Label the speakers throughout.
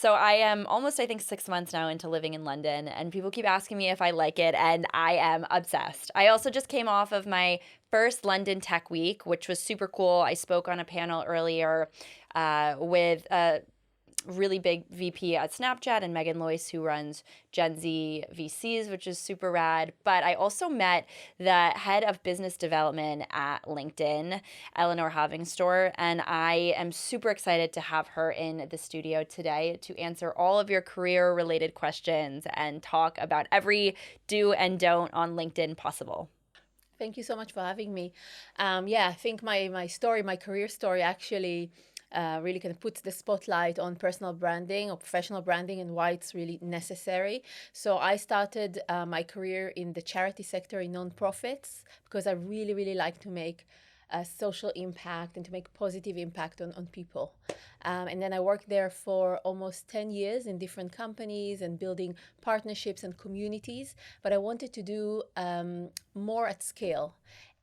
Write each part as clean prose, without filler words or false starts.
Speaker 1: So I am almost, I think, 6 months now into living in London, and people keep asking me if I like it, and I am obsessed. I also just came off of my first London Tech Week, which was super cool. I spoke on a panel earlier with really big VP at Snapchat and Megan Loyce, who runs Gen Z VCs, which is super rad. But I also met the head of business development at LinkedIn, Elinor Store, and I am super excited to have her in the studio today to answer all of your career related questions and talk about every do and don't on LinkedIn possible.
Speaker 2: Thank you so much for having me. I think my career story actually really kind of puts the spotlight on personal branding or professional branding and why it's really necessary. So I started my career in the charity sector in nonprofits because I really, really like to make a social impact and to make positive impact on people. And then I worked there for almost 10 years in different companies and building partnerships and communities. But I wanted to do more at scale.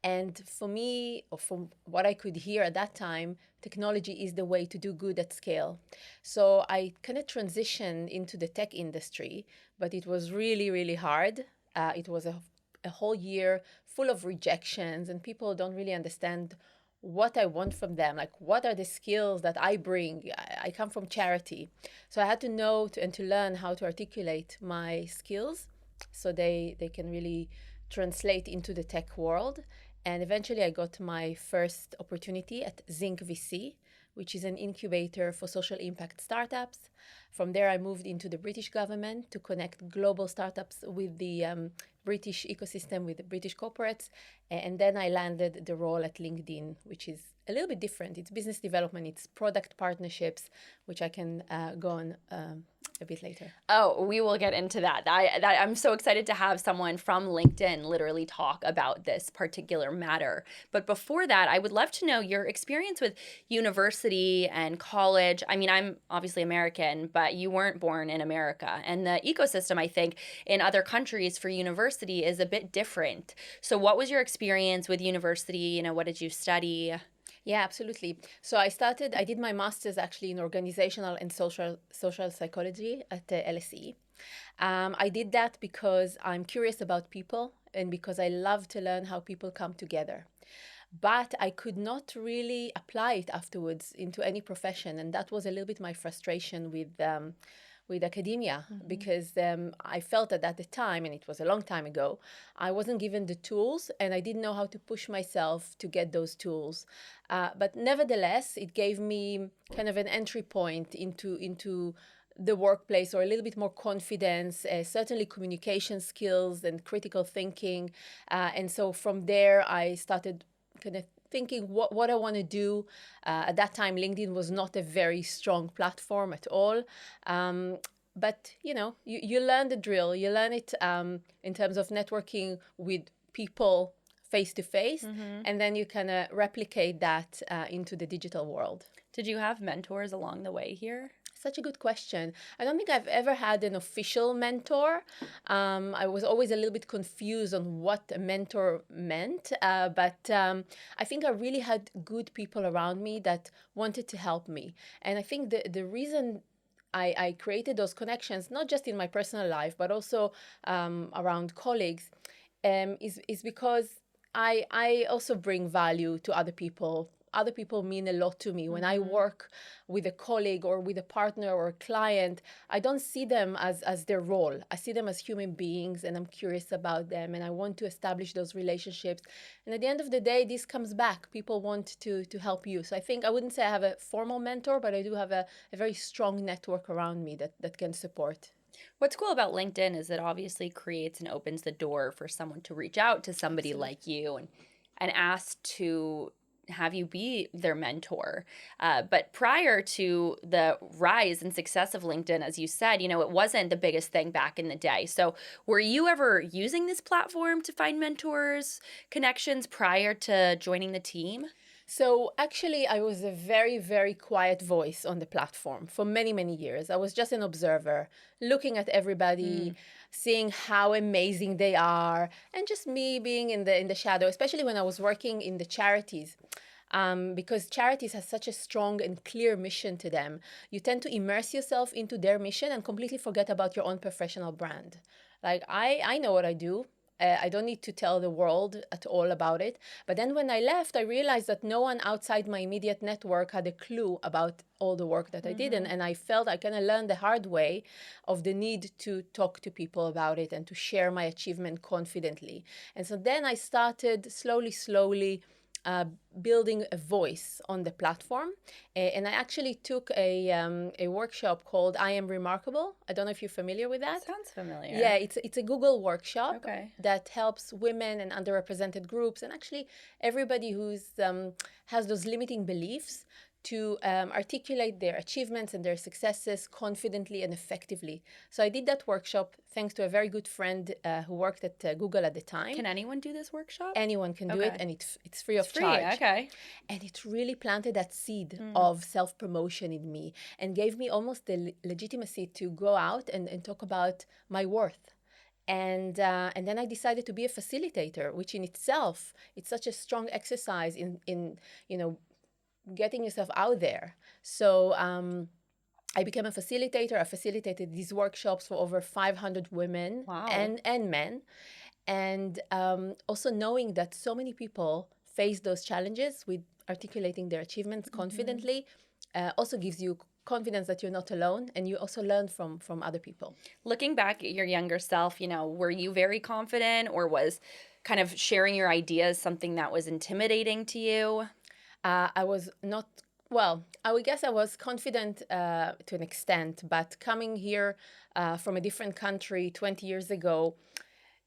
Speaker 2: And for me, or from what I could hear at that time, technology is the way to do good at scale. So I kind of transitioned into the tech industry, but it was really, really hard. It was a whole year full of rejections, and people don't really understand what I want from them. Like, what are the skills that I bring? I come from charity. So I had to know and to learn how to articulate my skills so they can really translate into the tech world. And eventually I got my first opportunity at Zinc VC, which is an incubator for social impact startups. From there, I moved into the British government to connect global startups with the British ecosystem, with the British corporates. And then I landed the role at LinkedIn, which is a little bit different. It's business development, it's product partnerships, which I can go on a bit later.
Speaker 1: Oh, we will get into that. I'm so excited to have someone from LinkedIn literally talk about this particular matter. But before that, I would love to know your experience with university and college. I mean, I'm obviously American, but you weren't born in America. And the ecosystem, I think, in other countries for university is a bit different. So what was your experience with university? What did you study?
Speaker 2: Yeah, absolutely. So I did my master's actually in organizational and social psychology at the LSE. I did that because I'm curious about people and because I love to learn how people come together. But I could not really apply it afterwards into any profession. And that was a little bit my frustration with academia, because I felt that at the time, and it was a long time ago, I wasn't given the tools and I didn't know how to push myself to get those tools. But nevertheless, it gave me kind of an entry point into the workplace, or a little bit more confidence, certainly communication skills and critical thinking. And so from there, I started kind of thinking what I want to do. At that time, LinkedIn was not a very strong platform at all. But, you learn the drill. You learn it in terms of networking with people face to face. And then you kind of replicate that into the digital world.
Speaker 1: Did you have mentors along the way here?
Speaker 2: Such a good question. I don't think I've ever had an official mentor. I was always a little bit confused on what a mentor meant, but I think I really had good people around me that wanted to help me. And I think the reason I created those connections, not just in my personal life, but also around colleagues, is because I also bring value to other people. Other people mean a lot to me. When I work with a colleague or with a partner or a client, I don't see them as their role. I see them as human beings, and I'm curious about them, and I want to establish those relationships. And at the end of the day, this comes back. People want to help you. So I think I wouldn't say I have a formal mentor, but I do have a very strong network around me that can support.
Speaker 1: What's cool about LinkedIn is it obviously creates and opens the door for someone to reach out to somebody
Speaker 2: Absolutely.
Speaker 1: like you and ask to have you be their mentor. But prior to the rise and success of LinkedIn, as you said, it wasn't the biggest thing back in the day. So were you ever using this platform to find mentors, connections prior to joining the team?
Speaker 2: So actually, I was a very, very quiet voice on the platform for many, many years. I was just an observer, looking at everybody, seeing how amazing they are, and just me being in the shadow, especially when I was working in the charities. because charities have such a strong and clear mission to them. You tend to immerse yourself into their mission and completely forget about your own professional brand. Like I know what I do. I don't need to tell the world at all about it. But then when I left, I realized that no one outside my immediate network had a clue about all the work that I did. And I felt I kind of learned the hard way of the need to talk to people about it and to share my achievement confidently. And so then I started slowly uh, building a voice on the platform. And I actually took a workshop called I Am Remarkable. I don't know if you're familiar with that.
Speaker 1: Sounds familiar.
Speaker 2: Yeah, it's a Google workshop
Speaker 1: Okay.
Speaker 2: that helps women and underrepresented groups and actually everybody who's has those limiting beliefs to articulate their achievements and their successes confidently and effectively. So I did that workshop thanks to a very good friend who worked at Google at the time.
Speaker 1: Can anyone do this workshop?
Speaker 2: Anyone can do it,
Speaker 1: Okay.
Speaker 2: and it's free of
Speaker 1: It's free.
Speaker 2: charge.
Speaker 1: Okay.
Speaker 2: And it really planted that seed of self-promotion in me and gave me almost the legitimacy to go out and talk about my worth. And then I decided to be a facilitator, which in itself, it's such a strong exercise in getting yourself out there. So I became a facilitator. I facilitated these workshops for over 500 women
Speaker 1: Wow.
Speaker 2: and men. And also knowing that so many people face those challenges with articulating their achievements confidently also gives you confidence that you're not alone, and you also learn from other people.
Speaker 1: Looking back at your younger self, were you very confident, or was kind of sharing your ideas something that was intimidating to you?
Speaker 2: I was not, well, I would guess I was confident to an extent, but coming here from a different country 20 years ago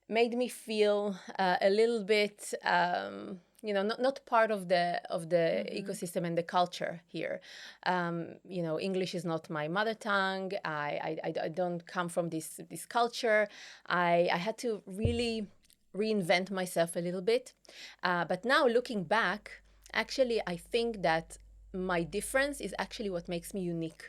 Speaker 2: made me feel a little bit, not part of the ecosystem and the culture here. English is not my mother tongue. I don't come from this culture. I had to really reinvent myself a little bit. But now looking back, actually, I think that my difference is actually what makes me unique.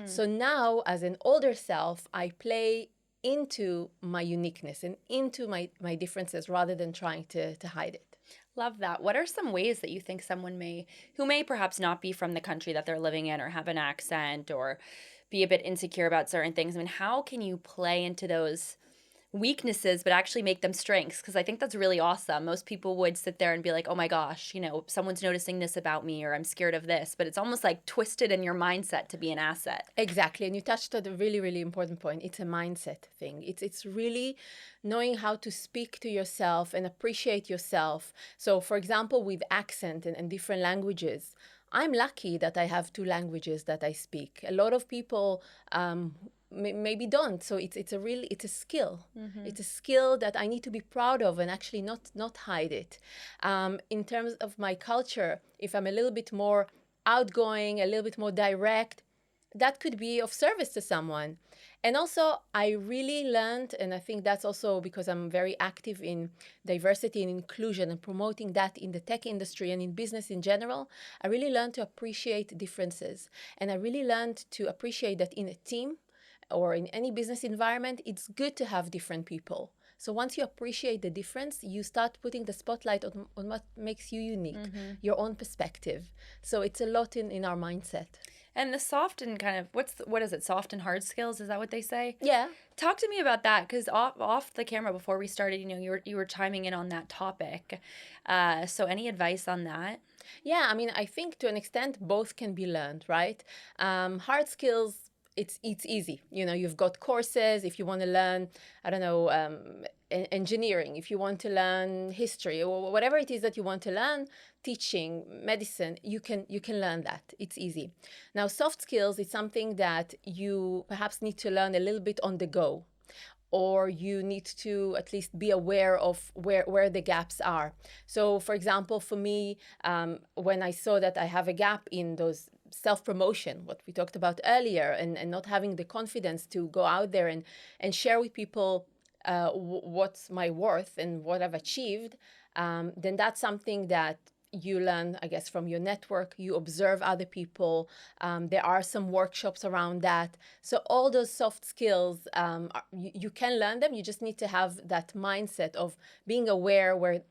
Speaker 2: So now, as an older self, I play into my uniqueness and into my differences rather than trying to hide it.
Speaker 1: Love that. What are some ways that you think someone who may perhaps not be from the country that they're living in or have an accent or be a bit insecure about certain things? I mean, how can you play into those weaknesses but actually make them strengths? Because I think that's really awesome. Most people would sit there and be like, oh my gosh, someone's noticing this about me, or I'm scared of this, but it's almost like twisted in your mindset to be an asset.
Speaker 2: Exactly. And you touched on a really, really important point. It's a mindset thing. It's really knowing how to speak to yourself and appreciate yourself. So for example, with accent and different languages, I'm lucky that I have two languages that I speak. A lot of people maybe don't. So it's a skill. It's a skill that I need to be proud of and actually not hide it. In terms of my culture, if I'm a little bit more outgoing, a little bit more direct, that could be of service to someone. And also, I really learned, and I think that's also because I'm very active in diversity and inclusion and promoting that in the tech industry and in business in general, I really learned to appreciate differences. And I really learned to appreciate that in a team or in any business environment, it's good to have different people. So once you appreciate the difference, you start putting the spotlight on what makes you unique, your own perspective. So it's a lot in our mindset.
Speaker 1: And the soft and kind of, what is it, soft and hard skills? Is that what they say?
Speaker 2: Yeah.
Speaker 1: Talk to me about that, because off the camera before we started, you were chiming in on that topic. So any advice on that?
Speaker 2: Yeah, I mean, I think to an extent, both can be learned, right? Hard skills, it's easy. You've got courses. If you want to learn, I don't know, engineering, if you want to learn history or whatever it is that you want to learn, teaching, medicine, you can learn that. It's easy. Now, soft skills is something that you perhaps need to learn a little bit on the go, or you need to at least be aware of where the gaps are. So, for example, for me, when I saw that I have a gap in those self-promotion, what we talked about earlier, and not having the confidence to go out there and share with people what's my worth and what I've achieved, then that's something that you learn, I guess, from your network. You observe other people. There are some workshops around that. So all those soft skills, you can learn them. You just need to have that mindset of being aware where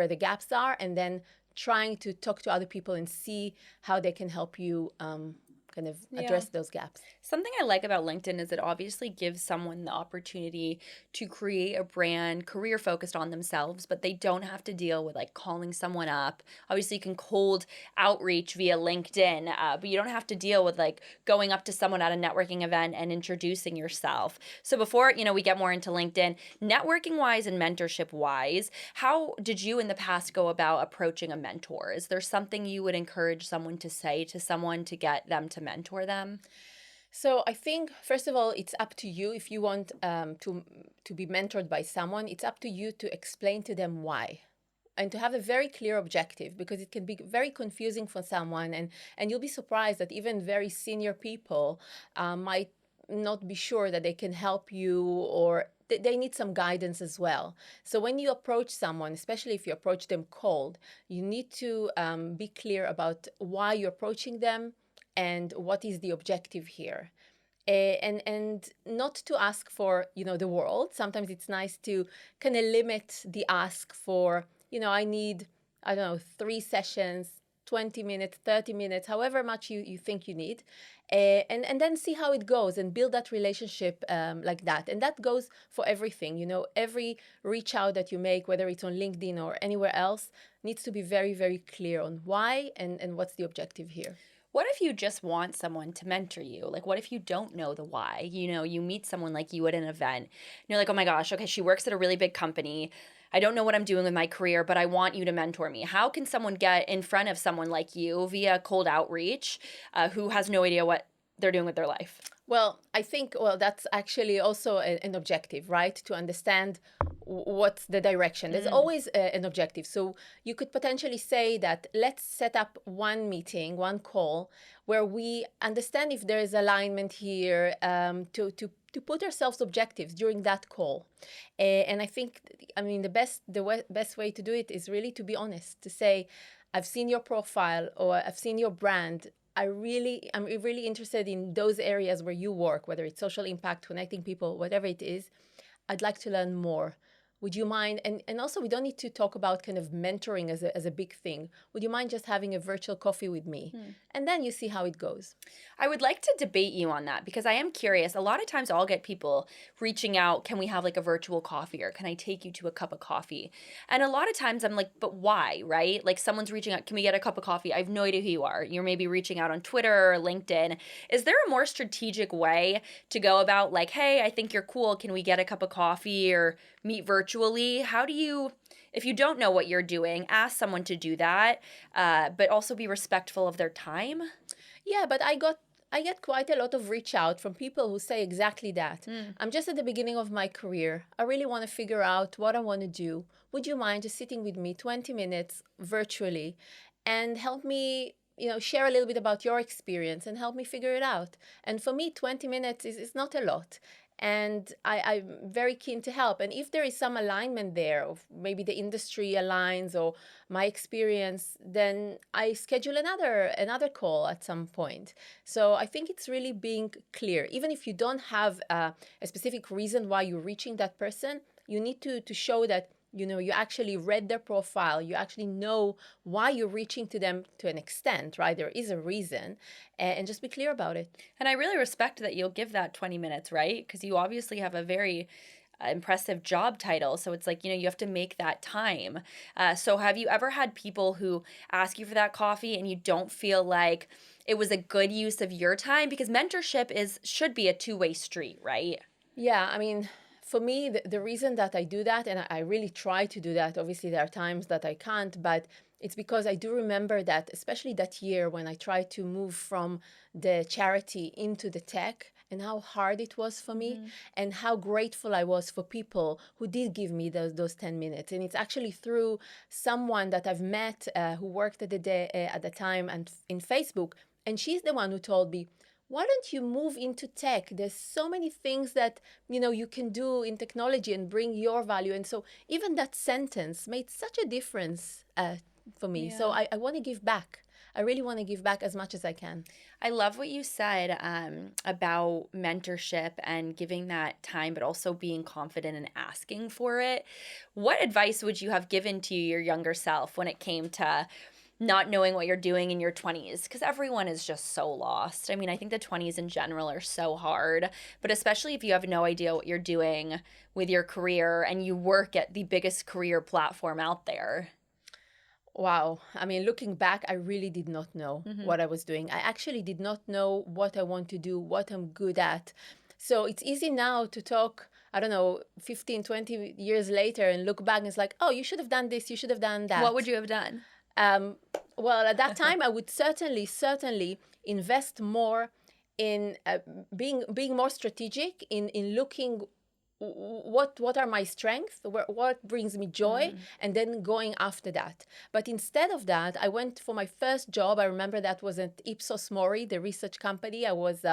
Speaker 2: the gaps are, and then trying to talk to other people and see how they can help you kind of
Speaker 1: Yeah.
Speaker 2: address those gaps.
Speaker 1: Something I like about LinkedIn is it obviously gives someone the opportunity to create a brand career focused on themselves, but they don't have to deal with like calling someone up. Obviously, you can cold outreach via LinkedIn, but you don't have to deal with like going up to someone at a networking event and introducing yourself. So before, we get more into LinkedIn, networking wise and mentorship wise, how did you in the past go about approaching a mentor? Is there something you would encourage someone to say to someone to get them to mentor them?
Speaker 2: So I think first of all, it's up to you if you want to be mentored by someone. It's up to you to explain to them why, and to have a very clear objective, because it can be very confusing for someone, and you'll be surprised that even very senior people might not be sure that they can help you, or they need some guidance as well. So when you approach someone, especially if you approach them cold, you need to be clear about why you're approaching them and what is the objective here. And not to ask for the world. Sometimes it's nice to kind of limit the ask for, I need, I don't know, 3 sessions, 20 minutes, 30 minutes, however much you think you need, and then see how it goes and build that relationship like that. And that goes for everything. Every reach out that you make, whether it's on LinkedIn or anywhere else, needs to be very, very clear on why and what's the objective here.
Speaker 1: What if you just want someone to mentor you? Like, what if you don't know the why? You meet someone like you at an event, and you're like, oh my gosh, okay, she works at a really big company. I don't know what I'm doing with my career, but I want you to mentor me. How can someone get in front of someone like you via cold outreach who has no idea what they're doing with their life?
Speaker 2: Well, I think, that's actually also an objective, right? To understand what's the direction. There's always an objective. So you could potentially say that let's set up one meeting, one call, where we understand if there is alignment here, to put ourselves objectives during that call. And I think, the best way to do it is really to be honest, to say, I've seen your profile or I've seen your brand. I'm really interested in those areas where you work, whether it's social impact, connecting people, whatever it is. I'd like to learn more. Would you mind? And also, we don't need to talk about kind of mentoring as a big thing. Would you mind just having a virtual coffee with me? And then you see how it goes.
Speaker 1: I would like to debate you on that because I am curious. A lot of times I'll get people reaching out, can we have like a virtual coffee or can I take you to a cup of coffee? And a lot of times I'm like, but why, right? Like someone's reaching out, can we get a cup of coffee? I have no idea who you are. You're maybe reaching out on Twitter or LinkedIn. Is there a more strategic way to go about like, hey, I think you're cool. Can we get a cup of coffee or meet virtually? How do you, if you don't know what you're doing, ask someone to do that, but also be respectful of their time?
Speaker 2: Yeah, but I get quite a lot of reach out from people who say exactly that. I'm just at the beginning of my career. I really want to figure out what I want to do. Would you mind just sitting with me 20 minutes virtually and help me, share a little bit about your experience and help me figure it out? And for me, 20 minutes is not a lot. And I'm very keen to help. And if there is some alignment there, of maybe the industry aligns or my experience, then I schedule another call at some point. So I think it's really being clear. Even if you don't have a specific reason why you're reaching that person, you need to show that you actually read their profile, you actually know why you're reaching to them to an extent, right? There is a reason, and just be clear about it.
Speaker 1: And I really respect that you'll give that 20 minutes, right? Because you obviously have a very impressive job title. So it's like, you have to make that time. So have you ever had people who ask you for that coffee and you don't feel like it was a good use of your time? Because mentorship should be a two-way street, right?
Speaker 2: Yeah, for me, the reason that I do that, and I really try to do that, obviously there are times that I can't, but it's because I do remember that, especially that year when I tried to move from the charity into the tech, and how hard it was for me, and how grateful I was for people who did give me those 10 minutes. And it's actually through someone that I've met who worked at the time and in Facebook, and she's the one who told me, why don't you move into tech? There's so many things that you can do in technology and bring your value. And so even that sentence made such a difference for me.
Speaker 1: Yeah.
Speaker 2: So I want to give back. I really want to give back as much as I can.
Speaker 1: I love what you said about mentorship and giving that time, but also being confident and asking for it. What advice would you have given to your younger self when it came to not knowing what you're doing in your 20s? Because everyone is just so lost. I mean, I think the 20s in general are so hard, but especially if you have no idea what you're doing with your career and you work at the biggest career platform out there.
Speaker 2: Wow. I mean, looking back, I really did not know what I was doing. I actually did not know what I want to do, what I'm good at. So it's easy now to talk, I don't know, 15, 20 years later and look back and it's like, oh, you should have done this, you should have done that.
Speaker 1: What would you have done?
Speaker 2: Well, at that time, I would certainly invest more in being more strategic in looking what are my strengths, what brings me joy, and then going after that. But instead of that, I went for my first job. I remember that was at Ipsos Mori, the research company. I was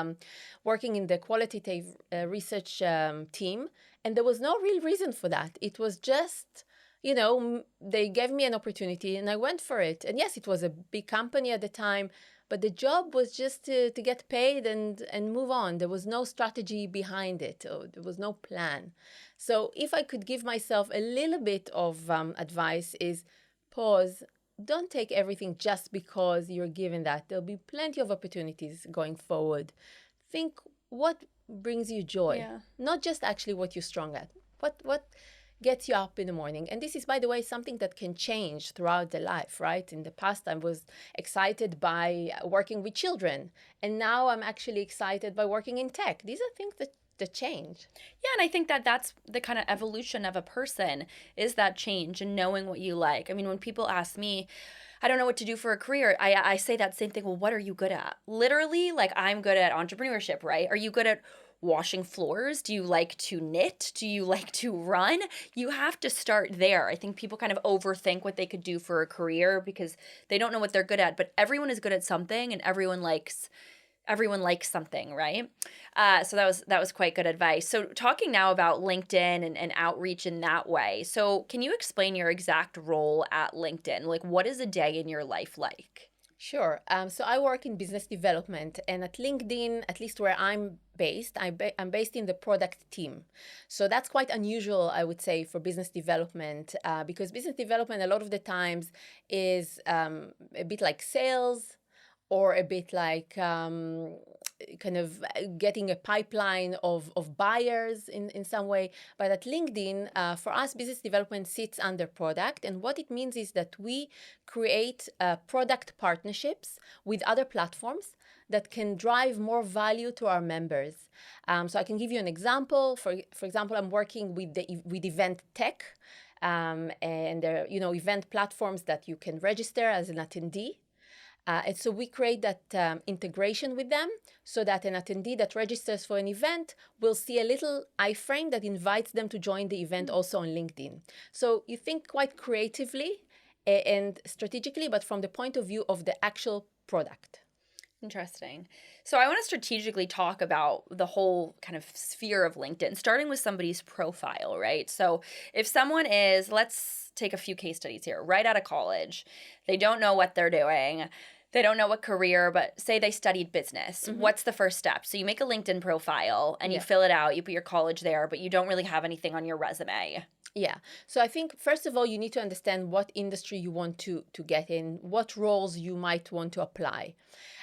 Speaker 2: working in the qualitative research team, and there was no real reason for that. It was just, they gave me an opportunity and I went for it. And yes, it was a big company at the time, but the job was just to get paid and move on. There was no strategy behind it. Or there was no plan. So if I could give myself a little bit of advice is pause. Don't take everything just because you're given that. There'll be plenty of opportunities going forward. Think what brings you joy, not just actually what you're strong at. What gets you up in the morning. And this is, by the way, something that can change throughout the life, right? In the past, I was excited by working with children. And now I'm actually excited by working in tech. These are things that change.
Speaker 1: Yeah, and I think that that's the kind of evolution of a person, is that change and knowing what you like. I mean, when people ask me, I don't know what to do for a career, I say that same thing. Well, what are you good at? Literally, like, I'm good at entrepreneurship, right? Are you good at washing floors? Do you like to knit? Do you like to run? You have to start there. I think people kind of overthink what they could do for a career because they don't know what they're good at, but everyone is good at something and everyone likes something, right? So that was quite good advice. So talking now about LinkedIn and outreach in that way. So can you explain your exact role at LinkedIn? Like, what is a day in your life like?
Speaker 2: Sure. So I work in business development, and at LinkedIn, at least where I'm based, I'm based in the product team. So that's quite unusual, I would say, for business development, because business development a lot of the times is a bit like sales, or a bit like kind of getting a pipeline of buyers in some way. But at LinkedIn, for us, business development sits under product. And what it means is that we create product partnerships with other platforms that can drive more value to our members. So I can give you an example. For example, I'm working with Event Tech. And there are, event platforms that you can register as an attendee. And so we create that integration with them so that an attendee that registers for an event will see a little iframe that invites them to join the event also on LinkedIn. So you think quite creatively and strategically, but from the point of view of the actual product.
Speaker 1: Interesting. So I want to strategically talk about the whole kind of sphere of LinkedIn, starting with somebody's profile, right? So if someone is, let's take a few case studies here, right out of college, they don't know what they're doing. They don't know what career, but say they studied business. What's the first step? So you make a LinkedIn profile and you fill it out, you put your college there, but you don't really have anything on your resume.
Speaker 2: Yeah. So I think, first of all, you need to understand what industry you want to get in, what roles you might want to apply.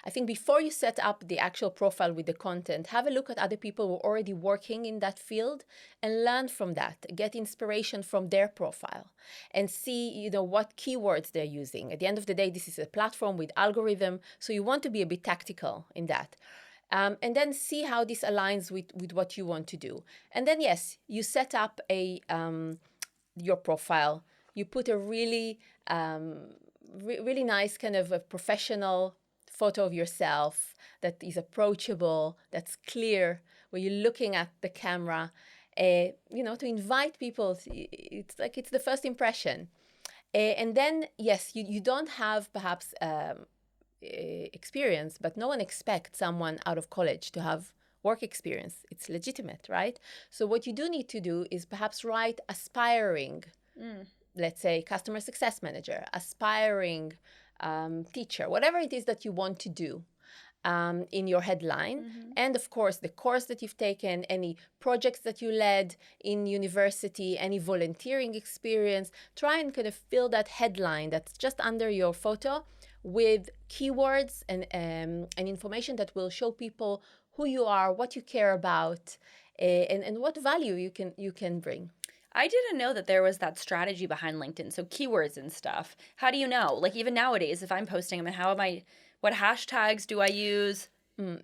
Speaker 2: I think before you set up the actual profile with the content, have a look at other people who are already working in that field and learn from that. Get inspiration from their profile and see, what keywords they're using. At the end of the day, this is a platform with algorithm, so you want to be a bit tactical in that. And then see how this aligns with what you want to do. And then, yes, you set up your profile. You put a really, really nice kind of a professional photo of yourself that is approachable, that's clear, where you're looking at the camera, to invite people. It's like it's the first impression. And then, yes, you don't have perhaps experience, but no one expects someone out of college to have work experience. It's legitimate, right? So what you do need to do is perhaps write aspiring, let's say customer success manager, aspiring teacher, whatever it is that you want to do in your headline. And of course, the course that you've taken, any projects that you led in university, any volunteering experience, try and kind of fill that headline that's just under your photo with keywords and information that will show people who you are, what you care about, and what value you can bring.
Speaker 1: I didn't know that there was that strategy behind LinkedIn. So keywords and stuff. How do you know? Like even nowadays, if I'm posting them, what hashtags do I use?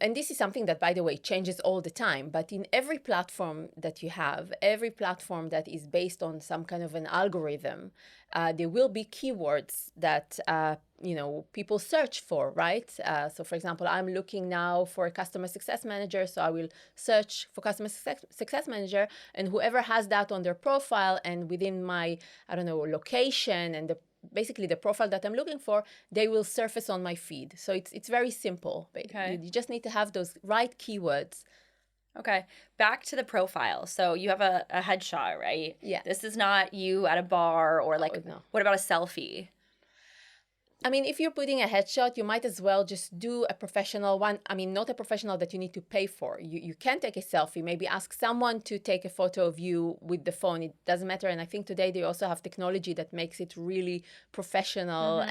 Speaker 2: And this is something that, by the way, changes all the time. But in every platform that you have, every platform that is based on some kind of an algorithm, there will be keywords that people search for, right? So, for example, I'm looking now for a customer success manager, so I will search for customer success manager, and whoever has that on their profile and within my, location and basically the profile that I'm looking for, they will surface on my feed. So it's very simple.
Speaker 1: Okay.
Speaker 2: You just need to have those right keywords.
Speaker 1: Okay. Back to the profile. So you have a headshot, right?
Speaker 2: Yeah.
Speaker 1: This is not you at a bar or
Speaker 2: No.
Speaker 1: What about a selfie?
Speaker 2: I mean, if you're putting a headshot, you might as well just do a professional one. I mean, not a professional that you need to pay for. You can take a selfie, maybe ask someone to take a photo of you with the phone. It doesn't matter. And I think today they also have technology that makes it really professional.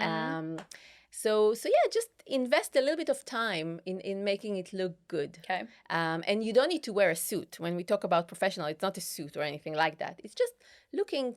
Speaker 2: So yeah, just invest a little bit of time in making it look good.
Speaker 1: Okay.
Speaker 2: And you don't need to wear a suit. When we talk about professional, it's not a suit or anything like that. It's just looking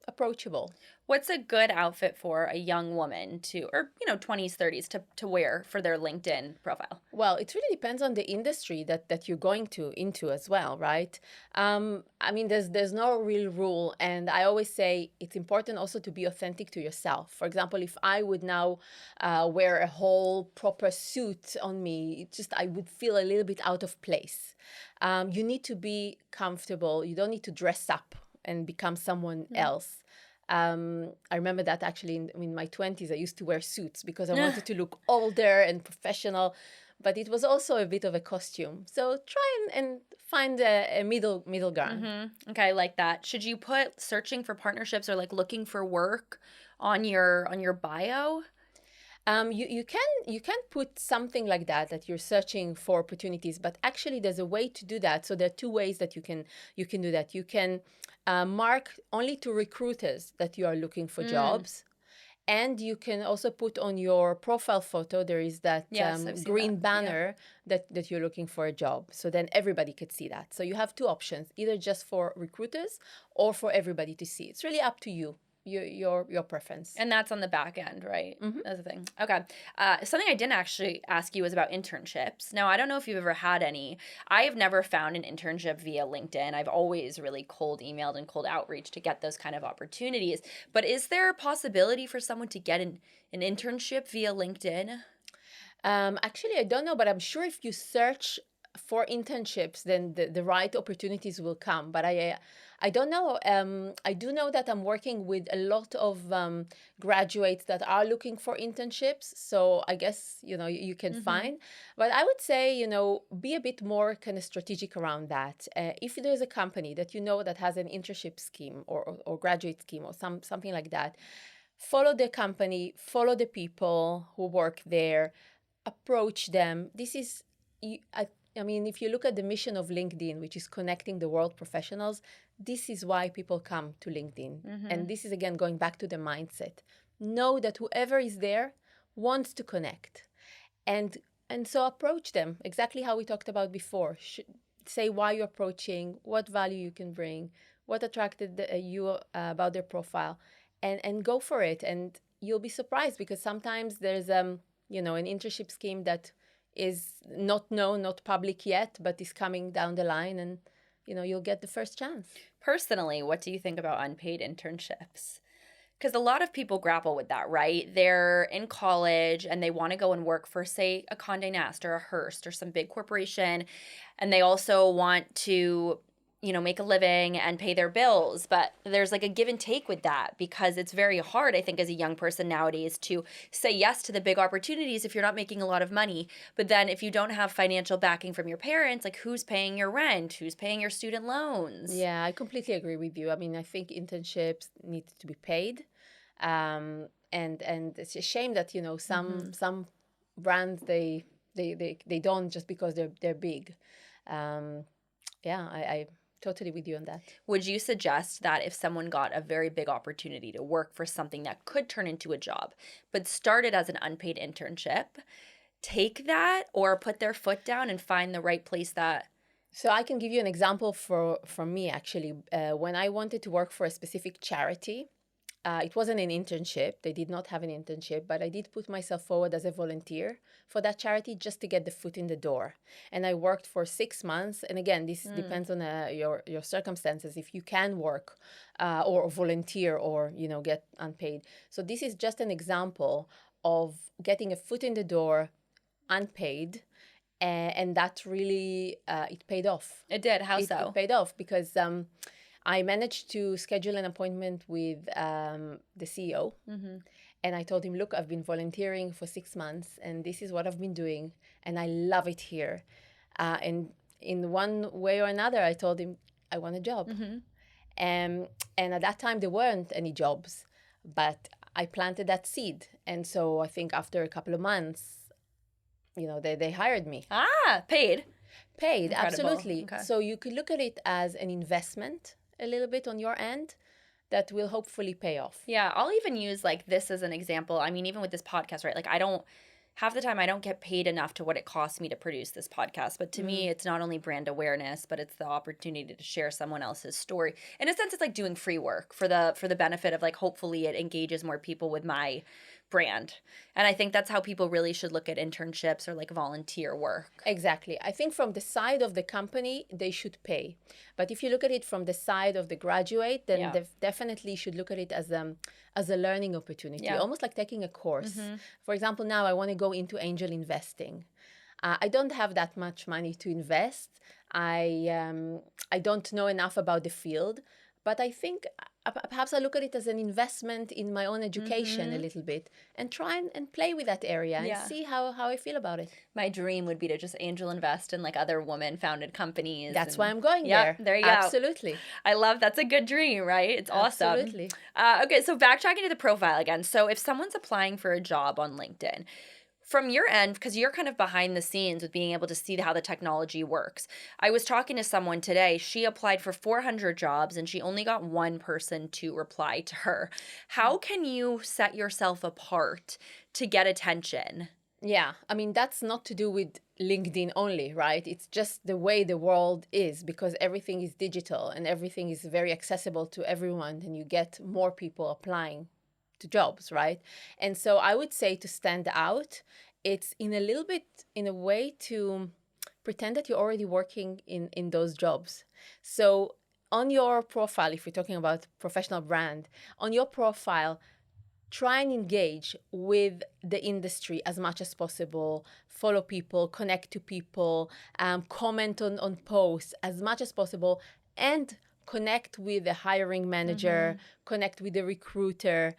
Speaker 2: approachable.
Speaker 1: What's a good outfit for a young woman or 20s, 30s to wear for their LinkedIn profile?
Speaker 2: Well, it really depends on the industry that you're going into as well, right? I mean, there's no real rule. And I always say it's important also to be authentic to yourself. For example, if I would now wear a whole proper suit on me, I would feel a little bit out of place. You need to be comfortable. You don't need to dress up and become someone else. I remember that actually in my 20s, I used to wear suits because I wanted to look older and professional, but it was also a bit of a costume. So try and find a middle ground.
Speaker 1: Okay, I like that. Should you put searching for partnerships or looking for work on your bio?
Speaker 2: You can put something like that you're searching for opportunities, but actually there's a way to do that. So there are two ways that you can do that. You can mark only to recruiters that you are looking for jobs. And you can also put on your profile photo, there is that green banner that you're looking for a job. So then everybody could see that. So you have two options, either just for recruiters or for everybody to see. It's really up to you. Your preference.
Speaker 1: And that's on the back end, right? That's the thing. Okay. Something I didn't actually ask you was about internships. Now, I don't know if you've ever had any. I have never found an internship via LinkedIn. I've always really cold emailed and cold outreach to get those kind of opportunities. But is there a possibility for someone to get an internship via LinkedIn?
Speaker 2: Actually, I don't know, but I'm sure if you search for internships, then the right opportunities will come. But I don't know. I do know that I'm working with a lot of graduates that are looking for internships. So I guess, you can find. But I would say, be a bit more kind of strategic around that. If there's a company that that has an internship scheme or graduate scheme or something like that, follow the company, follow the people who work there, approach them. This is... I mean, if you look at the mission of LinkedIn, which is connecting the world professionals, this is why people come to LinkedIn. And this is, again, going back to the mindset. Know that whoever is there wants to connect. And so approach them, exactly how we talked about before. Say why you're approaching, what value you can bring, what attracted you about their profile, and go for it. And you'll be surprised because sometimes there's, an internship scheme that is not known, not public yet, but is coming down the line, and you'll get the first chance.
Speaker 1: Personally, what do you think about unpaid internships? Because a lot of people grapple with that, right? They're in college and they want to go and work for, say, a Condé Nast or a Hearst or some big corporation, and they also want to make a living and pay their bills. But there's a give and take with that because it's very hard, I think, as a young person nowadays to say yes to the big opportunities if you're not making a lot of money. But then if you don't have financial backing from your parents, who's paying your rent? Who's paying your student loans?
Speaker 2: Yeah, I completely agree with you. I mean, I think internships need to be paid. And And it's a shame that, you know,
Speaker 1: Mhm.
Speaker 2: some brands they don't, just because they're big. Um, yeah, I totally with you on that.
Speaker 1: Would you suggest that if someone got a very big opportunity to work for something that could turn into a job, but started as an unpaid internship, take that or put their foot down and find the right place that
Speaker 2: So I can give you an example from me actually. When I wanted to work for a specific charity, it wasn't an internship. They did not have an internship, but I did put myself forward as a volunteer for that charity just to get the foot in the door. And I worked for 6 months. And again, this
Speaker 1: mm,
Speaker 2: depends on your circumstances. If you can work or volunteer or, you know, get unpaid. So this is just an example of getting a foot in the door, unpaid, and that really it paid off.
Speaker 1: it did. How
Speaker 2: It
Speaker 1: so?
Speaker 2: paid off because I managed to schedule an appointment with the CEO,
Speaker 1: Mm-hmm.
Speaker 2: and I told him, "Look, I've been volunteering for 6 months, and this is what I've been doing, and I love it here." And in one way or another, I told him I want a job.
Speaker 1: Mm-hmm.
Speaker 2: And at that time, there weren't any jobs, but I planted that seed, and so I think after a couple of months, you know, they hired me.
Speaker 1: Ah, paid.
Speaker 2: Paid,
Speaker 1: Incredible.
Speaker 2: absolutely.
Speaker 1: Okay.
Speaker 2: So you could look at it as an investment a little bit on your end that will hopefully pay off.
Speaker 1: Yeah, I'll even use like this as an example. I mean, even with this podcast, right? Like, I don't, half the time, I don't get paid enough to what it costs me to produce this podcast. But to me, it's not only brand awareness, but it's the opportunity to share someone else's story. In a sense, it's like doing free work for the benefit of like hopefully it engages more people with my brand. And I think that's how people really should look at internships or like volunteer work.
Speaker 2: Exactly. I think from the side of the company, they should pay. But if you look at it from the side of the graduate, then
Speaker 1: Yeah.
Speaker 2: they definitely should look at it as a learning opportunity,
Speaker 1: Yeah.
Speaker 2: almost like taking a course.
Speaker 1: Mm-hmm.
Speaker 2: For example, now I want to go into angel investing. I don't have that much money to invest. I don't know enough about the field, but I think perhaps I look at it as an investment in my own education a little bit, and try and play with that area and
Speaker 1: Yeah.
Speaker 2: see how I feel about it.
Speaker 1: My dream would be to just angel invest in like other woman founded companies.
Speaker 2: That's why I'm going
Speaker 1: Yep,
Speaker 2: there.
Speaker 1: there you go.
Speaker 2: Absolutely.
Speaker 1: I love that's a good dream, right? It's awesome.
Speaker 2: Absolutely.
Speaker 1: Okay, so backtracking to the profile again. So if someone's applying for a job on LinkedIn, from your end, because you're kind of behind the scenes with being able to see how the technology works. I was talking to someone today. She applied for 400 jobs and she only got one person to reply to her. How can you set yourself apart to get attention?
Speaker 2: Yeah, I mean, that's not to do with LinkedIn only, right? It's just the way the world is, because everything is digital and everything is very accessible to everyone, and you get more people applying to jobs, right? And so I would say to stand out, it's in a little bit, in a way, to pretend that you're already working in those jobs. So on your profile, if we're talking about professional brand, on your profile, try and engage with the industry as much as possible, follow people, connect to people, comment on posts as much as possible, and connect with the hiring manager, connect with the recruiter.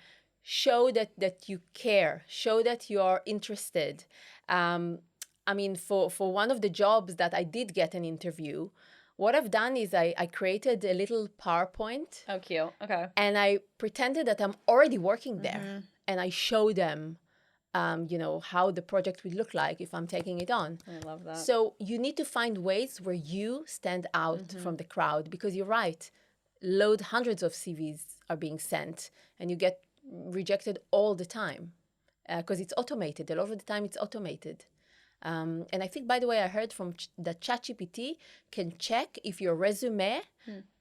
Speaker 2: Show that you care, show that you are interested. I mean, for one of the jobs that I did get an interview, what I've done is I created a little PowerPoint,
Speaker 1: Oh, cute. Okay.
Speaker 2: and I pretended that I'm already working there, and I show them, you know, how the project would look like if I'm taking it on.
Speaker 1: I love that.
Speaker 2: So you need to find ways where you stand out from the crowd, because you're right. Hundreds of CVs are being sent, and you get rejected all the time because it's automated. A lot of the time, it's automated. And I think, by the way, I heard from that ChatGPT can check if your resume,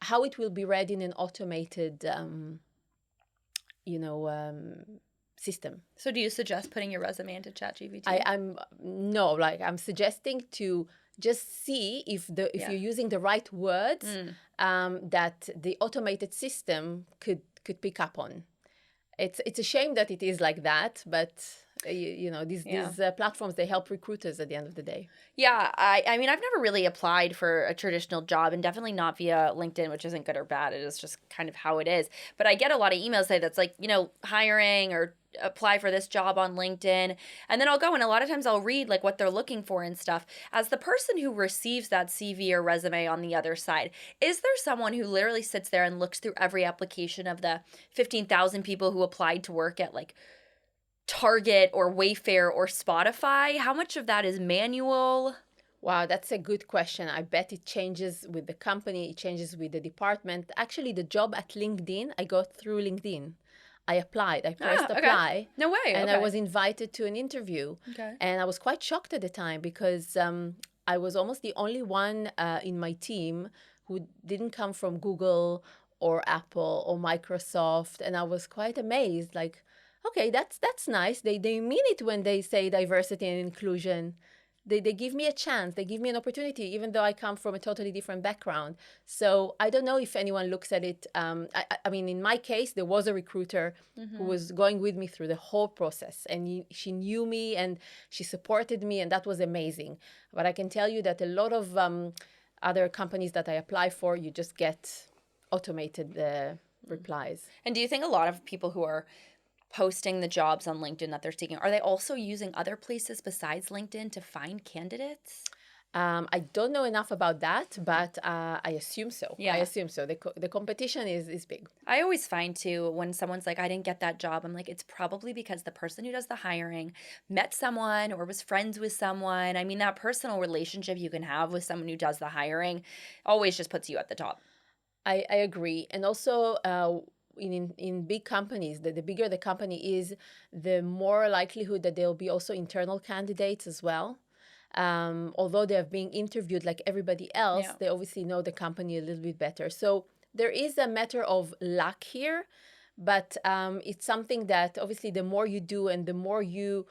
Speaker 2: how it will be read in an automated, system.
Speaker 1: So do you suggest putting your resume into ChatGPT?
Speaker 2: I'm suggesting to just see if you're using the right words that the automated system could pick up on. It's a shame that it is like that, but these platforms, they help recruiters at the end of the day.
Speaker 1: Yeah, I mean, I've never really applied for a traditional job, and definitely not via LinkedIn, which isn't good or bad. It is just kind of how it is. But I get a lot of emails that's like, hiring or apply for this job on LinkedIn. And then I'll go, and a lot of times I'll read like what they're looking for and stuff. As the person who receives that CV or resume on the other side, is there someone who literally sits there and looks through every application of the 15,000 people who applied to work at like Target or Wayfair or Spotify? How much of that is manual?
Speaker 2: Wow, that's a good question. I bet it changes with the company, it changes with the department. Actually, the job at LinkedIn, I got through LinkedIn. I applied, I pressed
Speaker 1: Ah, okay.
Speaker 2: apply,
Speaker 1: No way.
Speaker 2: and I
Speaker 1: Okay.
Speaker 2: was invited to an interview.
Speaker 1: Okay.
Speaker 2: And I was quite shocked at the time because I was almost the only one in my team who didn't come from Google or Apple or Microsoft. And I was quite amazed, like, okay, that's nice. They mean it when they say diversity and inclusion. They give me a chance, they give me an opportunity, even though I come from a totally different background. So I don't know if anyone looks at it. I mean, in my case, there was a recruiter who was going with me through the whole process, and she knew me and she supported me, and that was amazing. But I can tell you that a lot of other companies that I apply for, you just get automated replies.
Speaker 1: And do you think a lot of people who are posting the jobs on LinkedIn that they're seeking, are they also using other places besides LinkedIn to find candidates?
Speaker 2: I don't know enough about that, but I assume so.
Speaker 1: Yeah.
Speaker 2: I assume so. The competition is big.
Speaker 1: I always find too, when someone's like, I didn't get that job, I'm like, it's probably because the person who does the hiring met someone or was friends with someone. I mean, that personal relationship you can have with someone who does the hiring always just puts you at the top.
Speaker 2: I agree. And also, in big companies, the bigger the company is, the more likelihood that there'll be also internal candidates as well. Although they're being interviewed like everybody else,
Speaker 1: Yeah.
Speaker 2: they obviously know the company a little bit better. So there is a matter of luck here, but it's something that obviously the more you do and the more you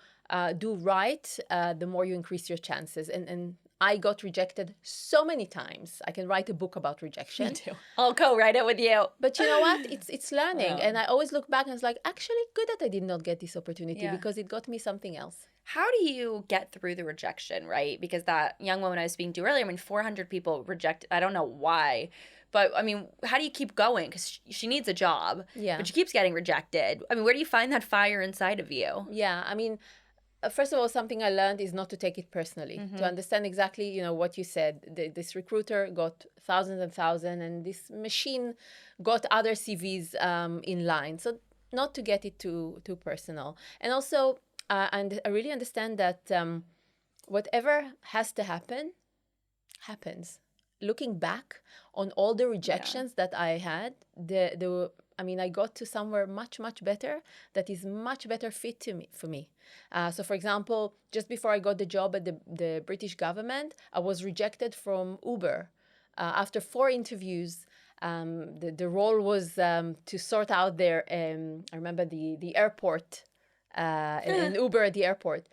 Speaker 2: do right, the more you increase your chances. And I got rejected so many times. I can write a book about rejection.
Speaker 1: Me too. I'll co-write it with you.
Speaker 2: But you know what? It's learning.
Speaker 1: Yeah.
Speaker 2: And I always look back and it's like, actually good that I did not get this opportunity
Speaker 1: Yeah.
Speaker 2: because it got me something else.
Speaker 1: How do you get through the rejection, right? Because that young woman I was speaking to earlier, I mean, 400 people rejected. I don't know why, but I mean, how do you keep going? Because she needs a job,
Speaker 2: Yeah.
Speaker 1: but she keeps getting rejected. I mean, where do you find that fire inside of you?
Speaker 2: Yeah. I mean, first of all, something I learned is not to take it personally, to understand exactly, what you said. This recruiter got thousands and thousands, and this machine got other CVs in line. So not to get it too personal. And also, and I really understand that whatever has to happen, happens. Looking back on all the rejections that I had, I mean, I got to somewhere much, much better that is much better fit for me. So, for example, just before I got the job at the British government, I was rejected from Uber. After 4 interviews, the role was to sort out I remember the airport, and Uber at the airport.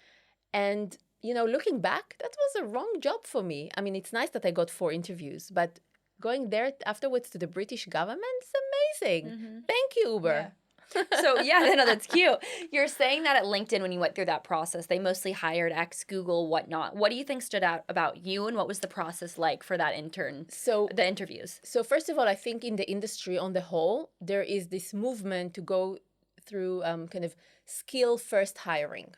Speaker 2: And looking back, that was a wrong job for me. I mean, it's nice that I got 4 interviews, but going there afterwards to the British government is amazing. Thank you, Uber.
Speaker 1: So yeah, no, that's cute. You're saying that at LinkedIn when you went through that process, they mostly hired ex-Google, whatnot. What do you think stood out about you, and what was the process like for that the interviews?
Speaker 2: So first of all, I think in the industry on the whole, there is this movement to go through kind of skill-first hiring.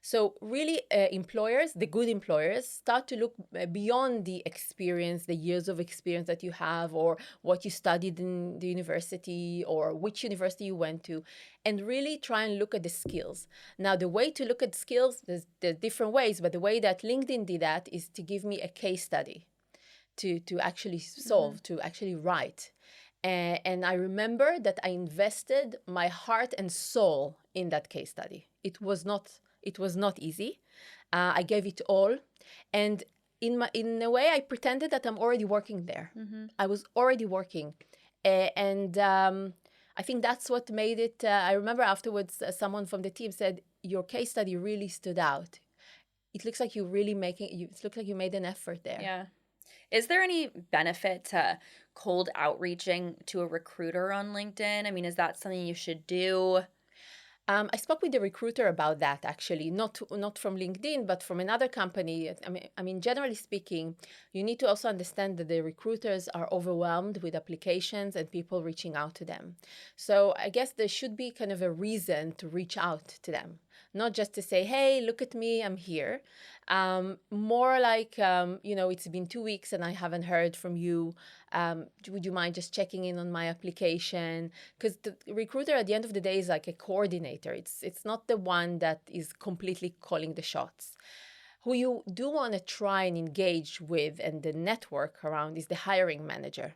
Speaker 2: So really, employers, the good employers, start to look beyond the experience, the years of experience that you have, or what you studied in the university, or which university you went to, and really try and look at the skills. Now, the way to look at skills, there's different ways, but the way that LinkedIn did that is to give me a case study to actually solve, to actually write. And I remember that I invested my heart and soul in that case study. It was not easy. I gave it all. And in a way, I pretended that I'm already working there. I was already working. And I think that's what made it. I remember afterwards, someone from the team said, your case study really stood out. It looks like it looks like you made an effort there.
Speaker 1: Yeah. Is there any benefit to cold outreaching to a recruiter on LinkedIn? I mean, is that something you should do?
Speaker 2: I spoke with the recruiter about that, actually, not from LinkedIn, but from another company. I mean, generally speaking, you need to also understand that the recruiters are overwhelmed with applications and people reaching out to them. So I guess there should be kind of a reason to reach out to them. not just to say, hey, look at me, I'm here. More like, it's been 2 weeks and I haven't heard from you. Would you mind just checking in on my application? Because the recruiter at the end of the day is like a coordinator. It's not the one that is completely calling the shots. Who you do want to try and engage with and the network around is the hiring manager.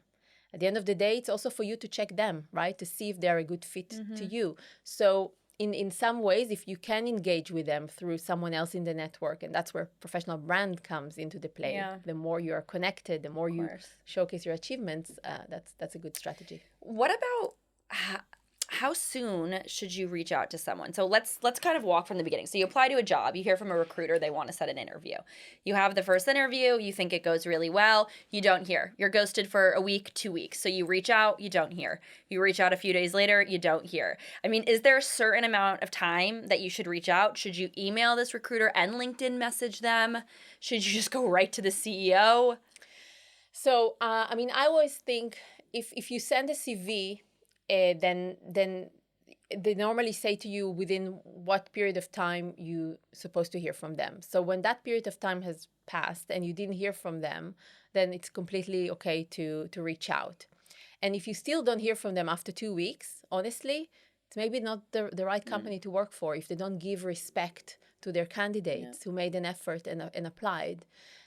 Speaker 2: At the end of the day, it's also for you to check them, right? To see if they're a good fit to you. So in some ways, if you can engage with them through someone else in the network, and that's where professional brand comes into the play.
Speaker 1: Yeah.
Speaker 2: The more you are connected, the more you showcase your achievements, that's a good strategy.
Speaker 1: What about how soon should you reach out to someone? So let's kind of walk from the beginning. So you apply to a job, you hear from a recruiter, they want to set an interview. You have the first interview, you think it goes really well, you don't hear. You're ghosted for a week, 2 weeks. So you reach out, you don't hear. You reach out a few days later, you don't hear. I mean, is there a certain amount of time that you should reach out? Should you email this recruiter and LinkedIn message them? Should you just go right to the CEO?
Speaker 2: So, I always think if you send a CV, then they normally say to you within what period of time you're supposed to hear from them. So when that period of time has passed and you didn't hear from them, then it's completely okay to reach out. And if you still don't hear from them after 2 weeks, honestly, it's maybe not the right company to work for if they don't give respect to their candidates who made an effort and applied.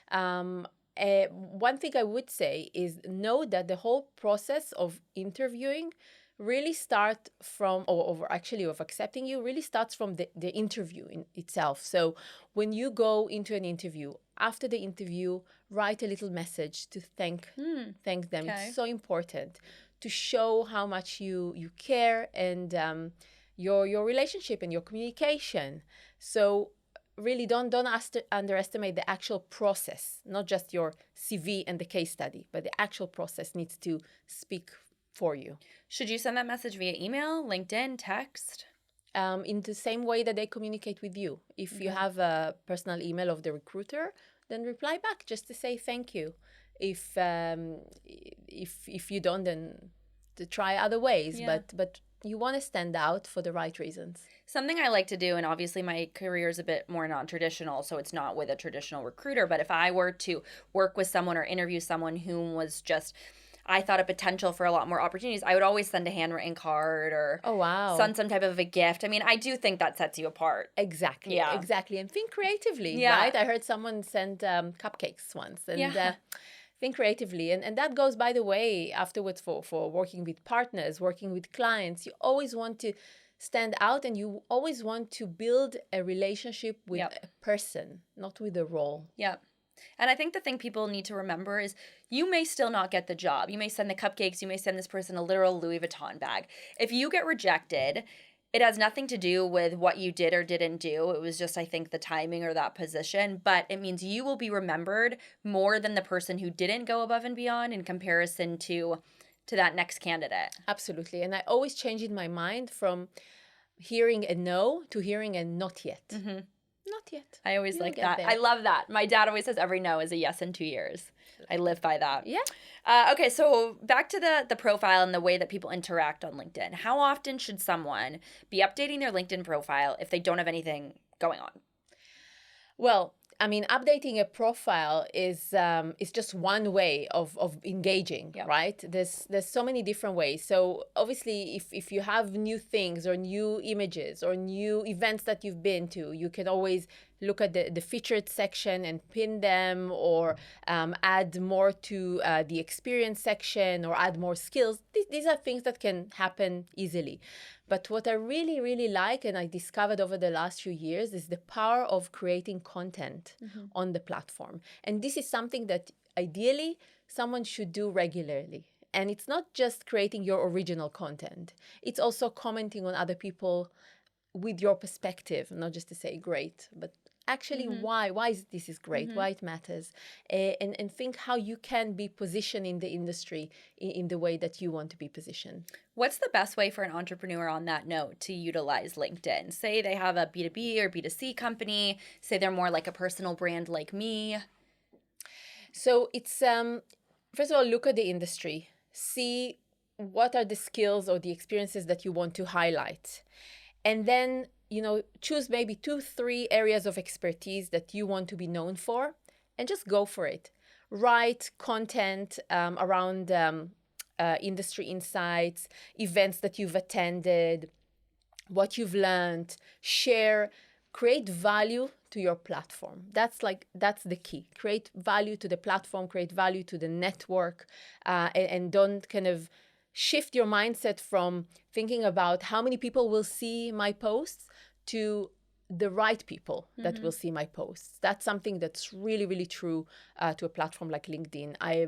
Speaker 2: One thing I would say is know that the whole process of interviewing really start from, or actually of accepting you, really starts from the interview in itself. So when you go into an interview, after the interview, write a little message to thank them. Okay. It's so important to show how much you care and your relationship and your communication. So really don't underestimate the actual process, not just your CV and the case study, but the actual process needs to speak for you.
Speaker 1: Should you send that message via email, LinkedIn, text?
Speaker 2: In the same way that they communicate with you. If you have a personal email of the recruiter, then reply back just to say thank you. If you don't, then to try other ways. But you want to stand out for the right reasons.
Speaker 1: Something I like to do, and obviously my career is a bit more non-traditional, so it's not with a traditional recruiter, but if I were to work with someone or interview someone who was just, I thought a potential for a lot more opportunities, I would always send a handwritten card or send some type of a gift. I mean, I do think that sets you apart.
Speaker 2: Exactly. Yeah. Exactly. And think creatively, right? I heard someone send cupcakes once. And think creatively. And that goes, by the way, afterwards for working with partners, working with clients. You always want to stand out and you always want to build a relationship with a person, not with a role.
Speaker 1: Yeah. And I think the thing people need to remember is you may still not get the job. You may send the cupcakes. You may send this person a literal Louis Vuitton bag. If you get rejected, it has nothing to do with what you did or didn't do. It was just, I think, the timing or that position. But it means you will be remembered more than the person who didn't go above and beyond in comparison to that next candidate.
Speaker 2: Absolutely. And I always change in my mind from hearing a no to hearing a not yet.
Speaker 1: Mm-hmm.
Speaker 2: Not yet.
Speaker 1: I always like that. There. I love that. My dad always says every no is a yes in 2 years. I live by that.
Speaker 2: Yeah.
Speaker 1: Okay, so back to the profile and the way that people interact on LinkedIn. How often should someone be updating their LinkedIn profile if they don't have anything going on?
Speaker 2: Well, I mean, updating a profile is just one way of engaging, right? There's so many different ways. So obviously, if you have new things or new images or new events that you've been to, you can always look at the featured section and pin them or add more to the experience section or add more skills. These are things that can happen easily. But what I really, really like and I discovered over the last few years is the power of creating content on the platform. And this is something that ideally someone should do regularly. And it's not just creating your original content. It's also commenting on other people with your perspective, not just to say great, but actually why this is great, why it matters, and think how you can be positioned in the industry in the way that you want to be positioned.
Speaker 1: What's the best way for an entrepreneur on that note to utilize LinkedIn? Say they have a B2B or B2C company, say they're more like a personal brand like me.
Speaker 2: So it's, first of all, look at the industry, see what are the skills or the experiences that you want to highlight. And then choose maybe 2, 3 areas of expertise that you want to be known for, and just go for it. Write content around industry insights, events that you've attended, what you've learned, share, create value to your platform. That's the key. Create value to the platform, create value to the network, and don't kind of shift your mindset from thinking about how many people will see my posts to the right people that will see my posts. That's something that's really, really true to a platform like LinkedIn. I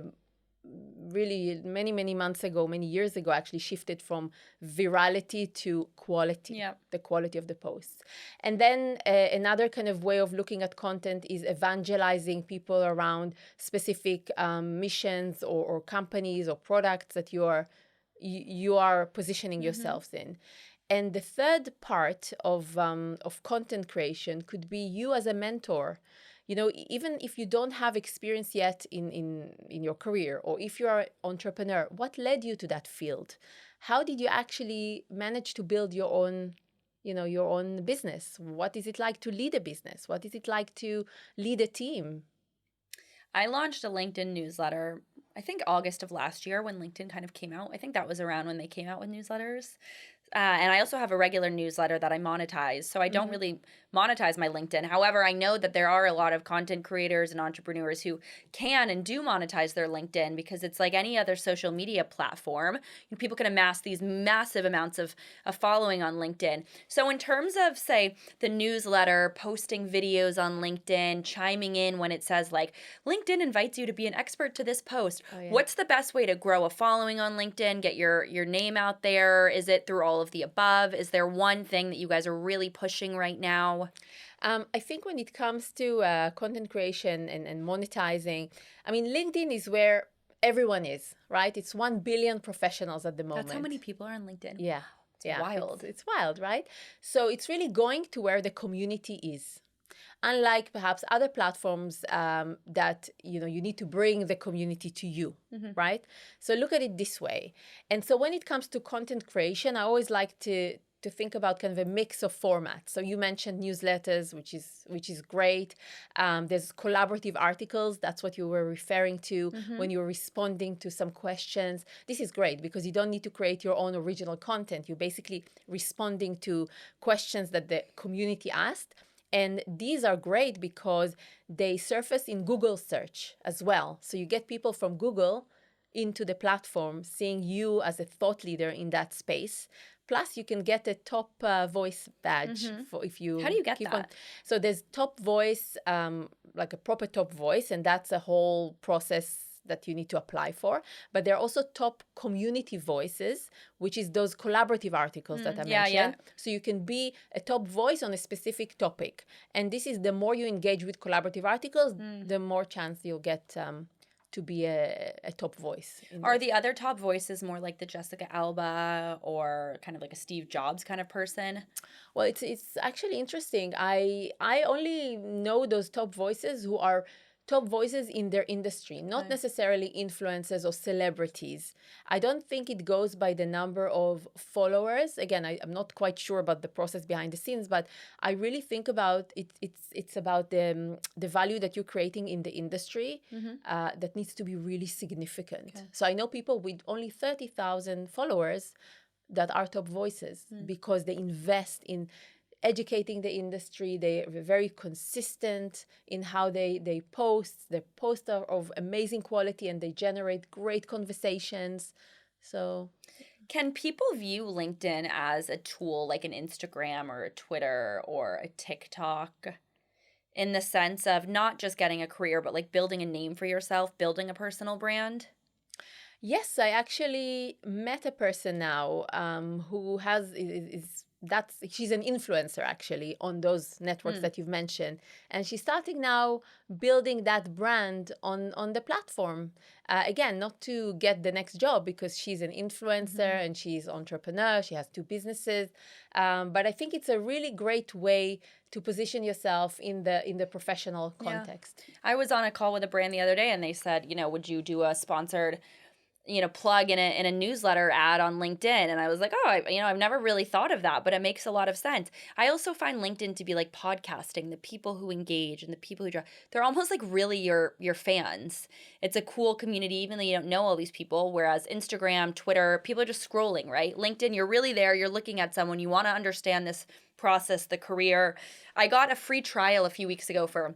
Speaker 2: really many months ago, many years ago, actually shifted from virality to quality, the quality of the posts. And then another kind of way of looking at content is evangelizing people around specific missions or companies or products that you are positioning yourselves in. And the third part of content creation could be you as a mentor. Even if you don't have experience yet in your career, or if you're an entrepreneur, what led you to that field? How did you actually manage to build your own business? What is it like to lead a business? What is it like to lead a team?
Speaker 1: I launched a LinkedIn newsletter, I think August of last year when LinkedIn kind of came out. I think that was around when they came out with newsletters. And I also have a regular newsletter that I monetize. So I don't really monetize my LinkedIn. However, I know that there are a lot of content creators and entrepreneurs who can and do monetize their LinkedIn, because it's like any other social media platform. People can amass these massive amounts of following on LinkedIn. So in terms of, say, the newsletter, posting videos on LinkedIn, chiming in when it says like, LinkedIn invites you to be an expert to this post. What's the best way to grow a following on LinkedIn, get your name out there? Is it through all of the above? Is there one thing that you guys are really pushing right now?
Speaker 2: I think when it comes to content creation and monetizing, I mean, LinkedIn is where everyone is, right? It's 1 billion professionals at the moment.
Speaker 1: That's how many people are on LinkedIn.
Speaker 2: Yeah.
Speaker 1: It's wild.
Speaker 2: It's wild, right? So it's really going to where the community is. Unlike perhaps other platforms that you need to bring the community to you, right? So look at it this way. And so when it comes to content creation, I always like to think about kind of a mix of formats. So you mentioned newsletters, which is great. There's collaborative articles. That's what you were referring to when you were responding to some questions. This is great because you don't need to create your own original content. You're basically responding to questions that the community asked. And these are great because they surface in Google search as well. So you get people from Google into the platform, seeing you as a thought leader in that space. Plus, you can get a top voice badge for if you.
Speaker 1: How do you get that?
Speaker 2: So there's top voice, like a proper top voice, and that's a whole process that you need to apply for. But there are also top community voices, which is those collaborative articles that I mentioned. Yeah. So you can be a top voice on a specific topic. And this is the more you engage with collaborative articles, the more chance you'll get to be a top voice.
Speaker 1: Are the other top voices more like the Jessica Alba or kind of like a Steve Jobs kind of person?
Speaker 2: Well, it's actually interesting. I only know those top voices who are top voices in their industry, not necessarily influencers or celebrities. I don't think it goes by the number of followers. Again, I'm not quite sure about the process behind the scenes, but I really think about it. It's about the value that you're creating in the industry that needs to be really significant. Okay. So I know people with only 30,000 followers that are top voices because they invest in educating the industry. They're very consistent in how they post. Their posts are of amazing quality and they generate great conversations. So
Speaker 1: can people view LinkedIn as a tool like an Instagram or a Twitter or a TikTok, in the sense of not just getting a career, but like building a name for yourself, building a personal brand?
Speaker 2: Yes, I actually met a person now who she's an influencer actually on those networks that you've mentioned. And she's starting now building that brand on the platform. Again, not to get the next job because she's an influencer and she's an entrepreneur. She has 2 businesses. But I think it's a really great way to position yourself in the professional context.
Speaker 1: I was on a call with a brand the other day and they said, would you do a sponsored plug in a newsletter ad on LinkedIn. And I was like, oh, I've never really thought of that, but it makes a lot of sense. I also find LinkedIn to be like podcasting. The people who engage and the people who draw, they're almost like really your fans. It's a cool community, even though you don't know all these people. Whereas Instagram, Twitter, people are just scrolling, right? LinkedIn, you're really there. You're looking at someone. You want to understand this process, the career. I got a free trial a few weeks ago for,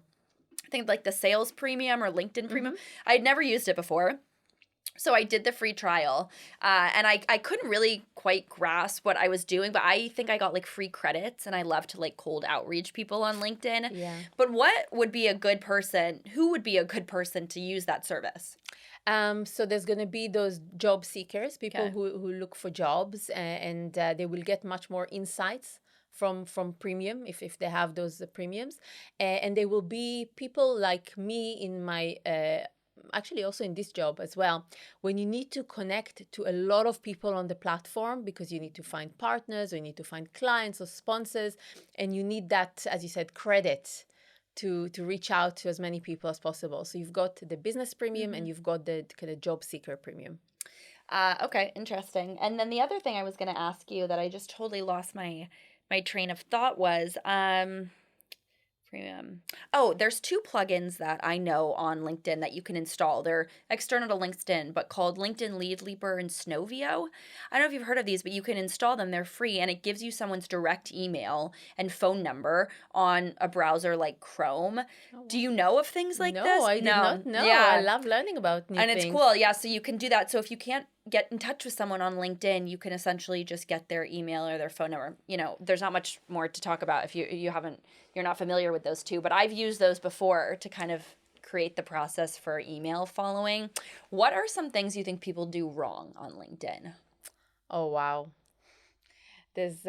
Speaker 1: I think, like the sales premium or LinkedIn premium. I'd never used it before. So I did the free trial, and I couldn't really quite grasp what I was doing, but I think I got like free credits, and I love to like cold outreach people on LinkedIn.
Speaker 2: Yeah.
Speaker 1: But who would be a good person to use that service?
Speaker 2: So there's going to be those job seekers, people
Speaker 1: Okay.
Speaker 2: who look for jobs, and they will get much more insights from premium if they have those premiums, and they will be people like me in my actually also in this job as well, when you need to connect to a lot of people on the platform because you need to find partners or you need to find clients or sponsors, and you need that, as you said, credit to reach out to as many people as possible. So you've got the business premium and you've got the kind of job seeker premium.
Speaker 1: Okay, interesting. And then the other thing I was going to ask you that I just totally lost my train of thought was premium. Oh, there's two plugins that I know on LinkedIn that you can install. They're external to LinkedIn, but called LinkedIn Lead Leaper and Snovio. I don't know if you've heard of these, but you can install them. They're free, and it gives you someone's direct email and phone number on a browser like Chrome.
Speaker 2: Oh,
Speaker 1: Do
Speaker 2: wow.
Speaker 1: you know of things like
Speaker 2: No,
Speaker 1: this?
Speaker 2: I did not know.
Speaker 1: Yeah.
Speaker 2: I love learning about new
Speaker 1: And
Speaker 2: things.
Speaker 1: it's cool. Yeah, so you can do that. So if you can't get in touch with someone on LinkedIn, you can essentially just get their email or their phone number. There's not much more to talk about if you're not familiar with those two, but I've used those before to kind of create the process for email following. What are some things you think people do wrong on LinkedIn?
Speaker 2: Oh, wow. There's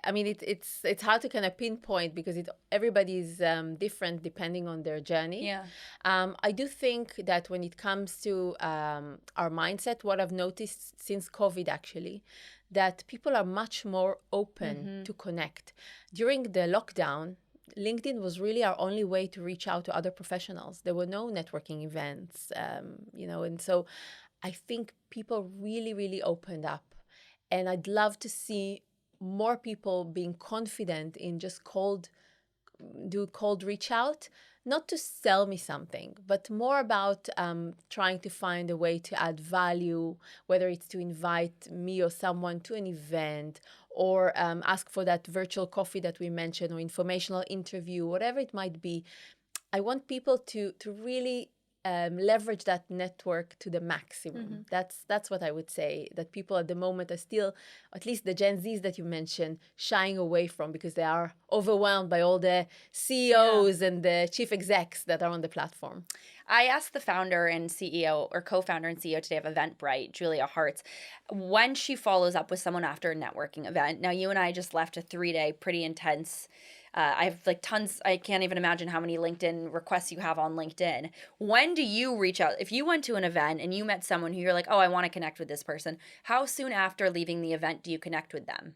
Speaker 2: I mean, it's hard to kind of pinpoint because everybody's different depending on their journey.
Speaker 1: Yeah.
Speaker 2: I do think that when it comes to our mindset, what I've noticed since COVID actually, that people are much more open to connect. During the lockdown, LinkedIn was really our only way to reach out to other professionals. There were no networking events, and so I think people really, really opened up. And I'd love to see more people being confident in just cold reach out, not to sell me something, but more about trying to find a way to add value, whether it's to invite me or someone to an event or ask for that virtual coffee that we mentioned or informational interview, whatever it might be. I want people to really leverage that network to the maximum. That's what I would say, that people at the moment are still, at least the Gen Zs that you mentioned, shying away from because they are overwhelmed by all the CEOs and the chief execs that are on the platform.
Speaker 1: I asked the founder and CEO or co-founder and CEO today of Eventbrite, Julia Hartz, when she follows up with someone after a networking event. Now, you and I just left a 3-day pretty intense I have like tons. I can't even imagine how many LinkedIn requests you have on LinkedIn. When do you reach out? If you went to an event and you met someone who you're like, oh, I want to connect with this person, how soon after leaving the event do you connect with them?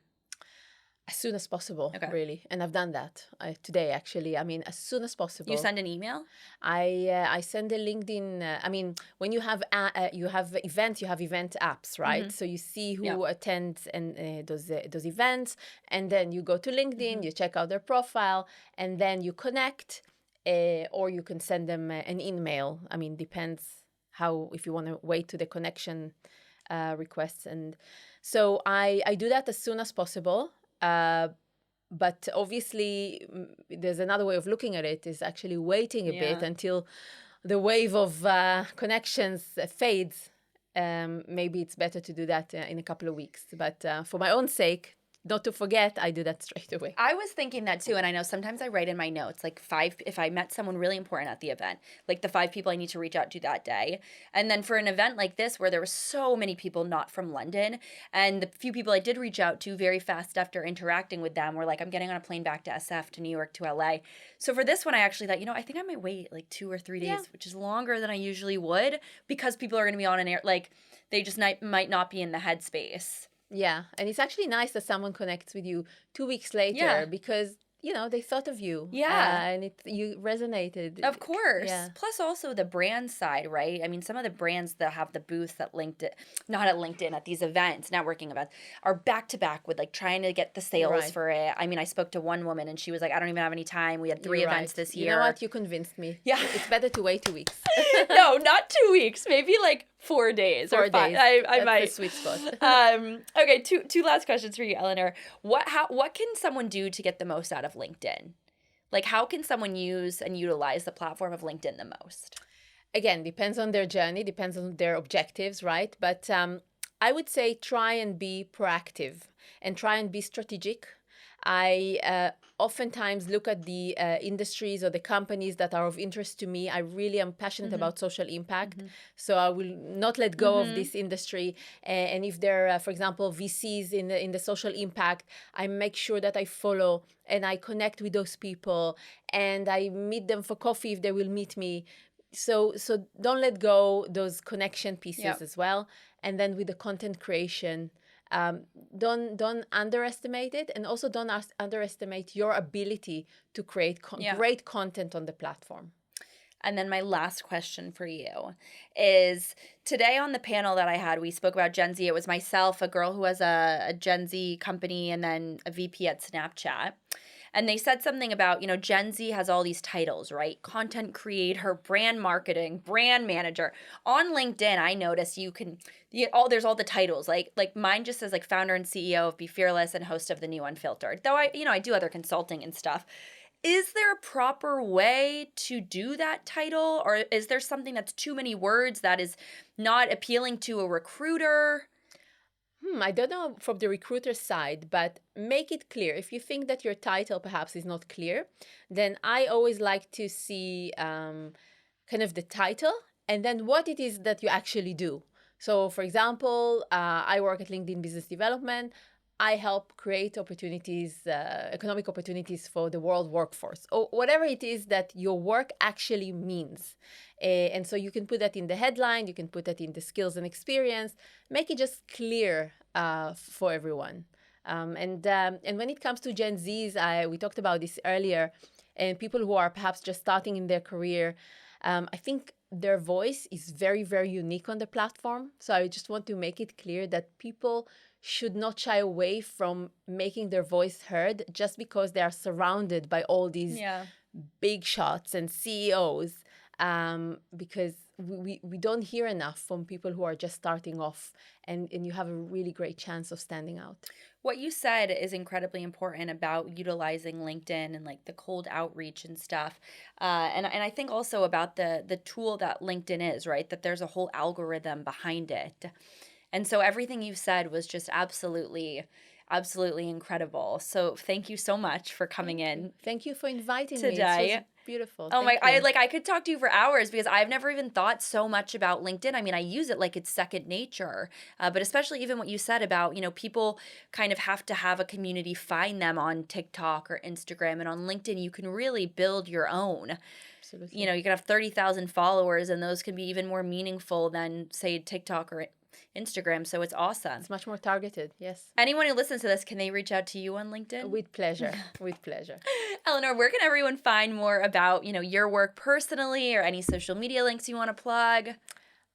Speaker 2: As soon as possible,
Speaker 1: Okay.
Speaker 2: really. And I've done that today, actually. I mean, as soon as possible.
Speaker 1: You send an email?
Speaker 2: I send a LinkedIn. I mean, when you have events, you have event apps, right? So you see who attends and those events, and then you go to LinkedIn, you check out their profile, and then you connect, or you can send them an email. I mean, depends if you want to wait to the connection requests. And so I do that as soon as possible. But obviously, there's another way of looking at it, is actually waiting a bit until the wave of connections fades. Maybe it's better to do that in a couple of weeks. But for my own sake, not to forget, I do that straight away.
Speaker 1: I was thinking that too. And I know sometimes I write in my notes, like 5, if I met someone really important at the event, like the 5 people I need to reach out to that day. And then for an event like this, where there were so many people not from London, and the few people I did reach out to very fast after interacting with them were like, I'm getting on a plane back to SF, to New York, to LA. So for this one, I actually thought, I think I might wait like 2 or 3 days, which is longer than I usually would, because people are going to be on an air, like they just might not be in the headspace.
Speaker 2: Yeah, and it's actually nice that someone connects with you 2 weeks later, because they thought of you.
Speaker 1: Yeah.
Speaker 2: And you resonated.
Speaker 1: Of course.
Speaker 2: Yeah.
Speaker 1: Plus also the brand side, right? I mean, some of the brands that have the booths at LinkedIn, not at LinkedIn, at these events, networking events, are back to back with like trying to get the
Speaker 2: You're
Speaker 1: sales
Speaker 2: right.
Speaker 1: for it. I mean, I spoke to one woman and she was like, I don't even have any time. We had 3
Speaker 2: You're
Speaker 1: events
Speaker 2: right.
Speaker 1: this
Speaker 2: You know
Speaker 1: year.
Speaker 2: what? You convinced me.
Speaker 1: Yeah.
Speaker 2: It's better to wait 2 weeks.
Speaker 1: No, not 2 weeks. Maybe like 4 days or
Speaker 2: 4
Speaker 1: 5.
Speaker 2: days.
Speaker 1: I
Speaker 2: That's
Speaker 1: might.
Speaker 2: the sweet spot.
Speaker 1: Okay, two last questions for you, Elinor. What can someone do to get the most out of LinkedIn? Like, how can someone use and utilize the platform of LinkedIn the most?
Speaker 2: Again, depends on their journey, depends on their objectives, right? But I would say try and be proactive and try and be strategic. I oftentimes look at the industries or the companies that are of interest to me. I really am passionate about social impact, so I will not let go of this industry. And if there are, for example, VCs in the social impact, I make sure that I follow and I connect with those people, and I meet them for coffee if they will meet me. So don't let go those connection pieces
Speaker 1: Yep.
Speaker 2: as well. And then with the content creation, don't underestimate it, and also don't underestimate your ability to create
Speaker 1: Yeah.
Speaker 2: great content on the platform.
Speaker 1: And then my last question for you is, today on the panel that I had, we spoke about Gen Z. It was myself, a girl who has a Gen Z company, and then a VP at Snapchat. And they said something about, Gen Z has all these titles, right? Content creator, brand marketing, brand manager. On LinkedIn, I noticed there's all the titles. Like mine just says like founder and CEO of Be Fearless and host of the new Unfiltered. Though I do other consulting and stuff. Is there a proper way to do that title? Or is there something that's too many words that is not appealing to a recruiter?
Speaker 2: I don't know from the recruiter side, but make it clear. If you think that your title perhaps is not clear, then I always like to see kind of the title and then what it is that you actually do. So, for example, I work at LinkedIn Business Development. I help create opportunities, economic opportunities for the world workforce, or whatever it is that your work actually means. And so you can put that in the headline, you can put that in the skills and experience, make it just clear for everyone. And when it comes to Gen Zs, we talked about this earlier, and people who are perhaps just starting in their career, I think their voice is very, very unique on the platform. So I just want to make it clear that people should not shy away from making their voice heard just because they are surrounded by all these big shots and CEOs, because we don't hear enough from people who are just starting off, and you have a really great chance of standing out.
Speaker 1: What you said is incredibly important about utilizing LinkedIn and like the cold outreach and stuff. And I think also about the tool that LinkedIn is, right? That there's a whole algorithm behind it. And so everything you said was just absolutely incredible. So thank you so much for coming in
Speaker 2: Thank you for inviting me.
Speaker 1: today.
Speaker 2: It was beautiful.
Speaker 1: Oh my,
Speaker 2: Thank you.
Speaker 1: I could talk to you for hours because I've never even thought so much about LinkedIn. I mean, I use it like it's second nature, but especially even what you said about, people kind of have to have a community find them on TikTok or Instagram, and on LinkedIn, you can really build your own.
Speaker 2: Absolutely.
Speaker 1: You can have 30,000 followers, and those can be even more meaningful than, say, TikTok or Instagram. So it's awesome.
Speaker 2: It's much more targeted. Yes.
Speaker 1: Anyone who listens to this, can they reach out to you on LinkedIn?
Speaker 2: With pleasure. With pleasure.
Speaker 1: Elinor, where can everyone find more about, your work personally, or any social media links you want to plug?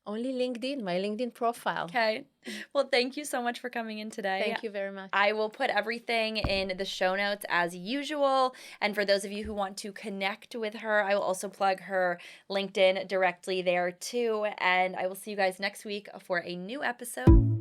Speaker 2: Only LinkedIn, my LinkedIn profile.
Speaker 1: Okay. Well, thank you so much for coming in today.
Speaker 2: Thank you very much.
Speaker 1: I will put everything in the show notes as usual. And for those of you who want to connect with her, I will also plug her LinkedIn directly there too. And I will see you guys next week for a new episode.